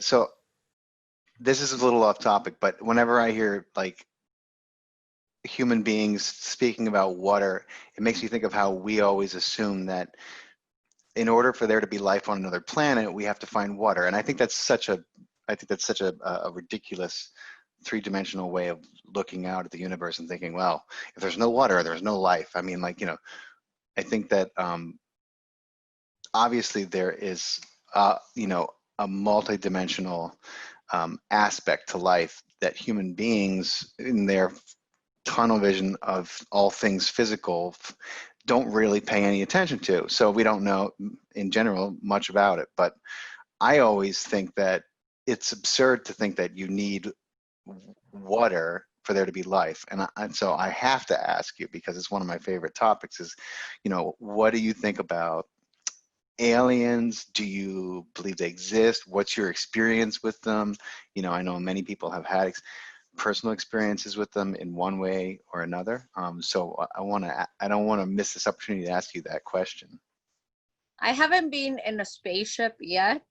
So this is a little off topic, but whenever I hear like human beings speaking about water, it makes me think of how we always assume that in order for there to be life on another planet, we have to find water. And I think that's such a ridiculous three-dimensional way of looking out at the universe and thinking, well, if there's no water, there's no life. I mean, like, I think that obviously there is, a multi-dimensional aspect to life that human beings in their tunnel vision of all things physical don't really pay any attention to. So we don't know in general much about it. But I always think that it's absurd to think that you need water for there to be life. And so I have to ask you, because it's one of my favorite topics, is, what do you think about aliens? Do you believe they exist? What's your experience with them? I know many people have had personal experiences with them in one way or another. So I don't want to miss this opportunity to ask you that question. I haven't been in a spaceship yet,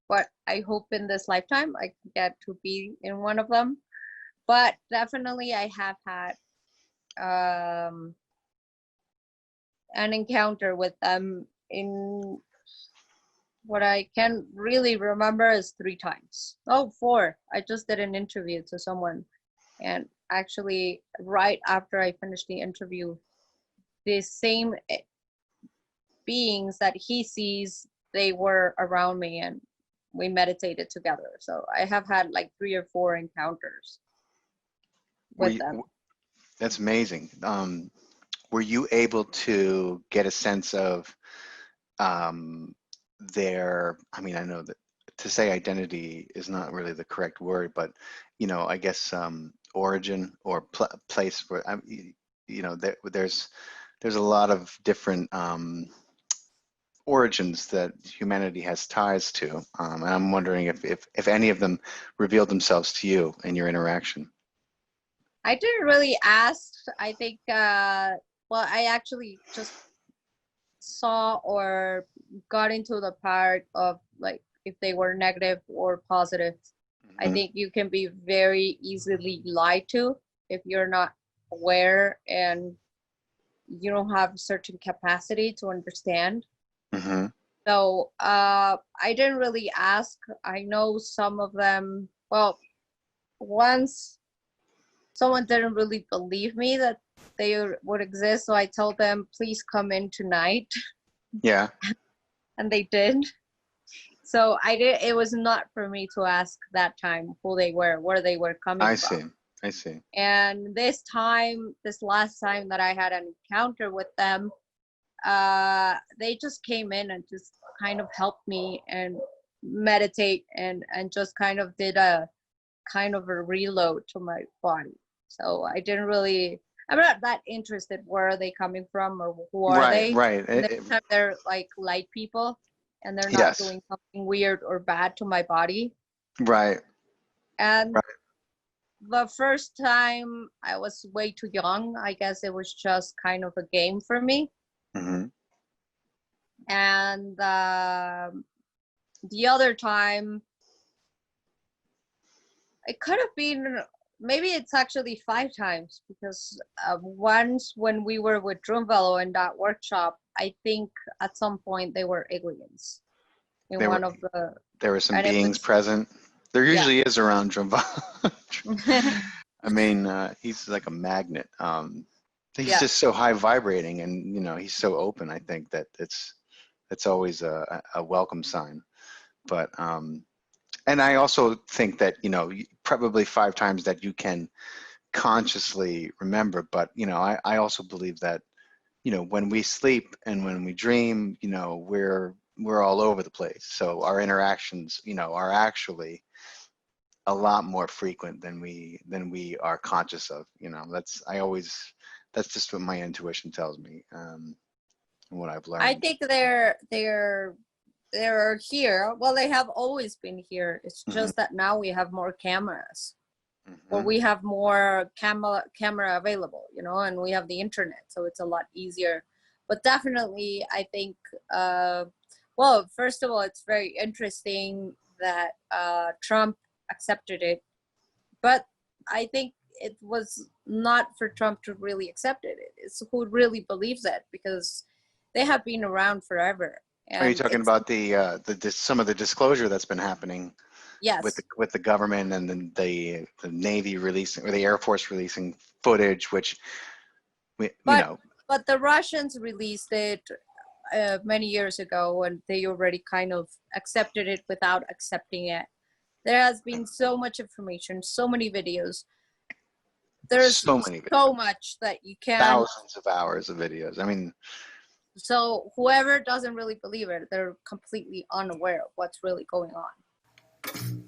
but I hope in this lifetime I get to be in one of them. But definitely I have had an encounter with them. In what I can really remember is 3 times. Oh, 4. I just did an interview to someone, and actually right after I finished the interview, the same beings that he sees, they were around me and we meditated together. So I have had like 3 or 4 encounters with them. That's amazing. Were you able to get a sense of their, I mean, I know that to say identity is not really the correct word, but I guess origin or place where there's a lot of different origins that humanity has ties to, and I'm wondering if any of them revealed themselves to you in your interaction. I didn't really ask. I think I actually just saw or got into the part of like if they were negative or positive. Mm-hmm. I think you can be very easily lied to if you're not aware and you don't have a certain capacity to understand. Mm-hmm. So I didn't really ask. I know some of them, well, once someone didn't really believe me that they would exist, so I told them, please come in tonight. Yeah. And they did. So it was not for me to ask that time who they were, where they were coming from. I see. And this last time that I had an encounter with them, they just came in and just kind of helped me and meditate and just kind of did a kind of a reload to my body. So I'm not that interested where are they coming from or who are they. Right. They're like light people and they're not doing something weird or bad to my body. Right. And the first time I was way too young. I guess it was just kind of a game for me. Mm-hmm. And the other time, it could have been, maybe it's actually 5 times, because once when we were with Drumvelo in that workshop, I think at some point they were aliens. There were some beings present. There usually is around Drumvelo. I mean, he's like a magnet. He's just so high vibrating, and he's so open. I think that it's always a welcome sign. But and I also think that probably 5 times that you can consciously remember. But I also believe that when we sleep and when we dream, we're all over the place. So our interactions, are actually a lot more frequent than we are conscious of. That's just what my intuition tells me, and what I've learned. I think they're here. Well, they have always been here. It's just that now we have more cameras, or we have more camera available, and we have the internet, so it's a lot easier. But definitely, I think, well, first of all, it's very interesting that Trump accepted it. But I think it was not for Trump to really accept it. It's who really believes it, because they have been around forever. Are you And talking it's, about some of the disclosure that's been happening yes, with the government, and then the Navy releasing, or the Air Force releasing footage, which we, you but know, but the Russians released it many years ago, and they already kind of accepted it without accepting it. There has been so much information, so many videos. There's so many so videos, much that you can. thousands of hours of videos. I mean, So whoever doesn't really believe it, they're completely unaware of what's really going on.